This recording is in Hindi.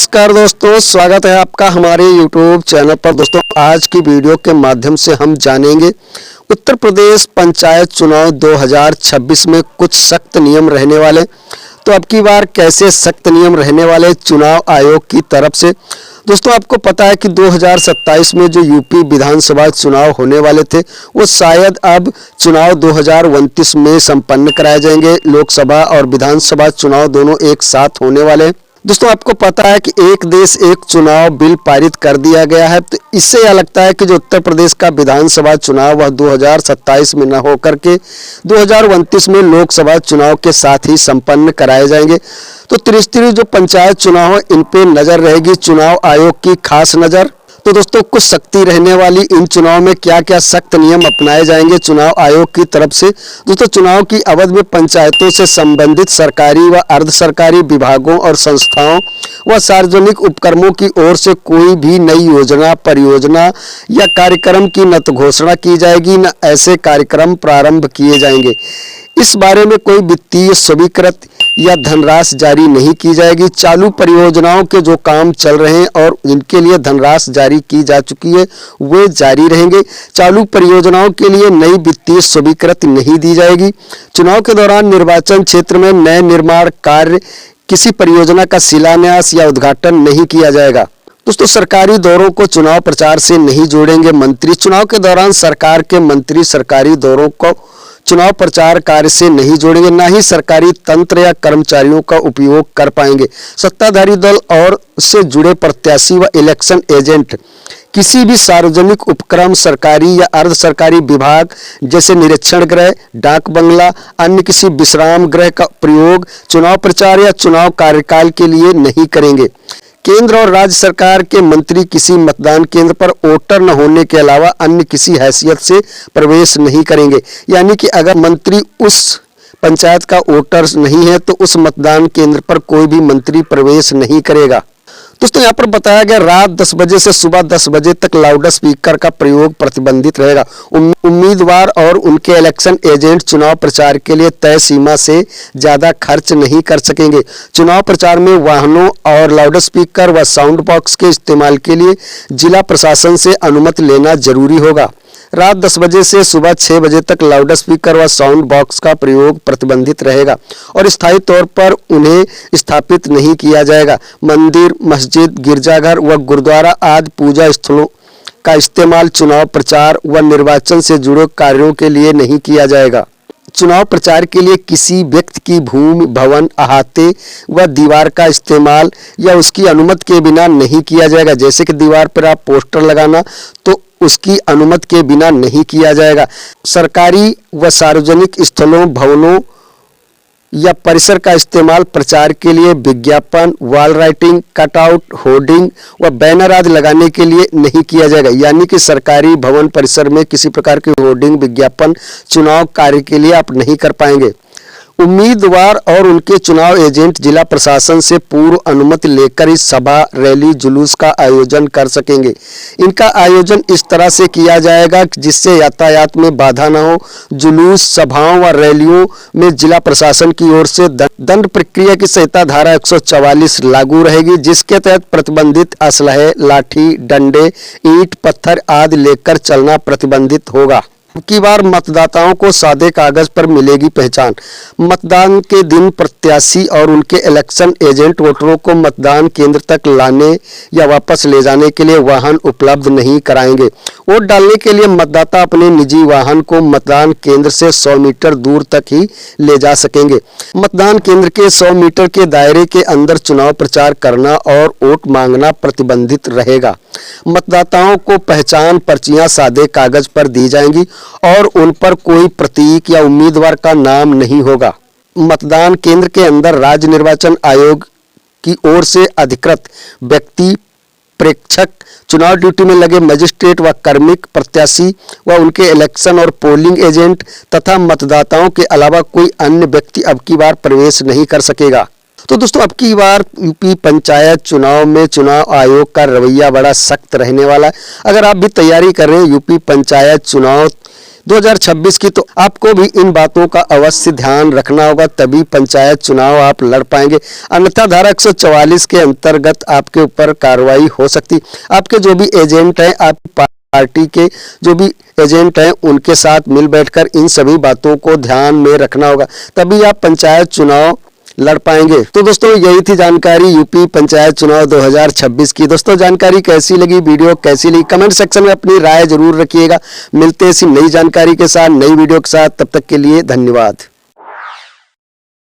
नमस्कार दोस्तों, स्वागत है आपका हमारे YouTube चैनल पर। दोस्तों, आज की वीडियो के माध्यम से हम जानेंगे उत्तर प्रदेश पंचायत चुनाव 2026 में कुछ सख्त नियम रहने वाले। तो अब की बार कैसे सख्त नियम रहने वाले चुनाव आयोग की तरफ से। दोस्तों, आपको पता है कि 2027 में जो यूपी विधानसभा चुनाव होने वाले थे वो शायद अब चुनाव 2029 में संपन्न कराए जाएंगे। लोकसभा और विधानसभा चुनाव दोनों एक साथ होने वाले हैं। दोस्तों, आपको पता है कि एक देश एक चुनाव बिल पारित कर दिया गया है। तो इससे यह लगता है कि जो उत्तर प्रदेश का विधानसभा चुनाव वह 2027 में न होकर के 2029 में लोकसभा चुनाव के साथ ही संपन्न कराए जाएंगे। तो त्रिस्तरीय जो पंचायत चुनाव है इन पे नजर रहेगी, चुनाव आयोग की खास नजर। तो दोस्तों, कुछ सख्ती रहने वाली इन चुनाव में क्या क्या सख्त नियम अपनाए जाएंगे चुनाव आयोग की तरफ से। दोस्तों, चुनाव की अवधि में पंचायतों से संबंधित सरकारी व अर्ध सरकारी विभागों और संस्थाओं व सार्वजनिक उपक्रमों की ओर से कोई भी नई योजना, परियोजना या कार्यक्रम की न तो घोषणा की जाएगी न ऐसे कार्यक्रम प्रारंभ किए जाएंगे। इस बारे में कोई वित्तीय स्वीकृत या धनराशि जारी नहीं की जाएगी। चालू परियोजनाओं के जो काम चल रहे हैं और इनके लिए धनराशि जारी की जा चुकी है वे जारी रहेंगे। चालू परियोजनाओं के लिए नई वित्तीय स्वीकृति नहीं दी जाएगी। चुनाव के दौरान निर्वाचन क्षेत्र में नए निर्माण कार्य, किसी परियोजना का शिलान्यास या उद्घाटन नहीं किया जाएगा। दोस्तों, सरकारी दौरों को चुनाव प्रचार से नहीं जोड़ेंगे मंत्री। चुनाव के दौरान सरकार के मंत्री सरकारी दौरों को चुनाव प्रचार कार्य से नहीं जोड़ेंगे, ना ही सरकारी तंत्र या कर्मचारियों का उपयोग कर पाएंगे। सत्ताधारी दल और से जुड़े प्रत्याशी व इलेक्शन एजेंट किसी भी सार्वजनिक उपक्रम, सरकारी या अर्ध सरकारी विभाग जैसे निरीक्षण गृह, डाक बंगला, अन्य किसी विश्राम गृह का प्रयोग चुनाव प्रचार या चुनाव कार्यकाल के लिए नहीं करेंगे। केंद्र और राज्य सरकार के मंत्री किसी मतदान केंद्र पर वोटर न होने के अलावा अन्य किसी हैसियत से प्रवेश नहीं करेंगे। यानी कि अगर मंत्री उस पंचायत का वोटर नहीं है तो उस मतदान केंद्र पर कोई भी मंत्री प्रवेश नहीं करेगा। दोस्तों, यहाँ पर बताया गया रात 10 बजे से सुबह 10 बजे तक लाउड स्पीकर का प्रयोग प्रतिबंधित रहेगा। उम्मीदवार और उनके इलेक्शन एजेंट चुनाव प्रचार के लिए तय सीमा से ज़्यादा खर्च नहीं कर सकेंगे। चुनाव प्रचार में वाहनों और लाउड स्पीकर व साउंड बॉक्स के इस्तेमाल के लिए जिला प्रशासन से अनुमति लेना जरूरी होगा। रात 10 बजे से सुबह 6 बजे तक लाउड स्पीकर व साउंड बॉक्स का प्रयोग प्रतिबंधित रहेगा और स्थायी तौर पर उन्हें स्थापित नहीं किया जाएगा। मंदिर, मस्जिद, गिरजाघर व गुरुद्वारा आदि पूजा स्थलों का इस्तेमाल चुनाव प्रचार व निर्वाचन से जुड़े कार्यों के लिए नहीं किया जाएगा। चुनाव प्रचार के लिए किसी व्यक्ति की भूमि, भवन, अहाते व दीवार का इस्तेमाल या उसकी अनुमति के बिना नहीं किया जाएगा। जैसे कि दीवार पर आप पोस्टर लगाना तो उसकी अनुमति के बिना नहीं किया जाएगा। सरकारी व सार्वजनिक स्थलों, भवनों या परिसर का इस्तेमाल प्रचार के लिए विज्ञापन, वॉल राइटिंग, कटआउट, होर्डिंग व बैनर आदि लगाने के लिए नहीं किया जाएगा। यानी कि सरकारी भवन परिसर में किसी प्रकार की होर्डिंग, विज्ञापन चुनाव कार्य के लिए आप नहीं कर पाएंगे। उम्मीदवार और उनके चुनाव एजेंट जिला प्रशासन से पूर्व अनुमति लेकर ही सभा, रैली, जुलूस का आयोजन कर सकेंगे। इनका आयोजन इस तरह से किया जाएगा जिससे यातायात में बाधा न हो। जुलूस, सभाओं व रैलियों में जिला प्रशासन की ओर से दंड प्रक्रिया की संहिता धारा 144 लागू रहेगी, जिसके तहत प्रतिबंधित असलहे, लाठी, डंडे, ईंट, पत्थर आदि लेकर चलना प्रतिबंधित होगा। की बार मतदाताओं को सादे कागज पर मिलेगी पहचान। मतदान के दिन प्रत्याशी और उनके इलेक्शन एजेंट वोटरों को मतदान केंद्र तक लाने या वापस ले जाने के लिए वाहन उपलब्ध नहीं कराएंगे। वोट डालने के लिए मतदाता अपने निजी वाहन को मतदान केंद्र से 100 मीटर दूर तक ही ले जा सकेंगे। मतदान केंद्र के 100 मीटर के दायरे के अंदर चुनाव प्रचार करना और वोट मांगना प्रतिबंधित रहेगा। मतदाताओं को पहचान पर्चियां सादे कागज पर दी जाएंगी और उन पर कोई प्रतीक या उम्मीदवार का नाम नहीं होगा। मतदान केंद्र के अंदर राज्य निर्वाचन आयोग की ओर से अधिकृत व्यक्ति, प्रेक्षक, चुनाव ड्यूटी में लगे मजिस्ट्रेट व कार्मिक, प्रत्याशी व उनके इलेक्शन और पोलिंग एजेंट तथा मतदाताओं के अलावा कोई अन्य व्यक्ति अब की बार प्रवेश नहीं कर सकेगा। तो दोस्तों, अब की बार यूपी पंचायत चुनाव में चुनाव आयोग का रवैया बड़ा सख्त रहने वाला है। अगर आप भी तैयारी कर रहे हैं यूपी पंचायत चुनाव 2026 की, तो आपको भी इन बातों का अवश्य ध्यान रखना होगा, तभी पंचायत चुनाव आप लड़ पाएंगे। अन्यथा धारा 144 के अंतर्गत आपके ऊपर कार्रवाई हो सकती। आपके जो भी एजेंट हैं, आप पार्टी के जो भी एजेंट हैं, उनके साथ मिल बैठकर इन सभी बातों को ध्यान में रखना होगा, तभी आप पंचायत चुनाव लड़ पाएंगे। तो दोस्तों यही थी जानकारी यूपी पंचायत चुनाव 2026 की। दोस्तों जानकारी कैसी लगी, वीडियो कैसी लगी, कमेंट सेक्शन में अपनी राय जरूर रखिएगा। मिलते हैं इसी नई जानकारी के साथ, नई वीडियो के साथ, तब तक के लिए धन्यवाद।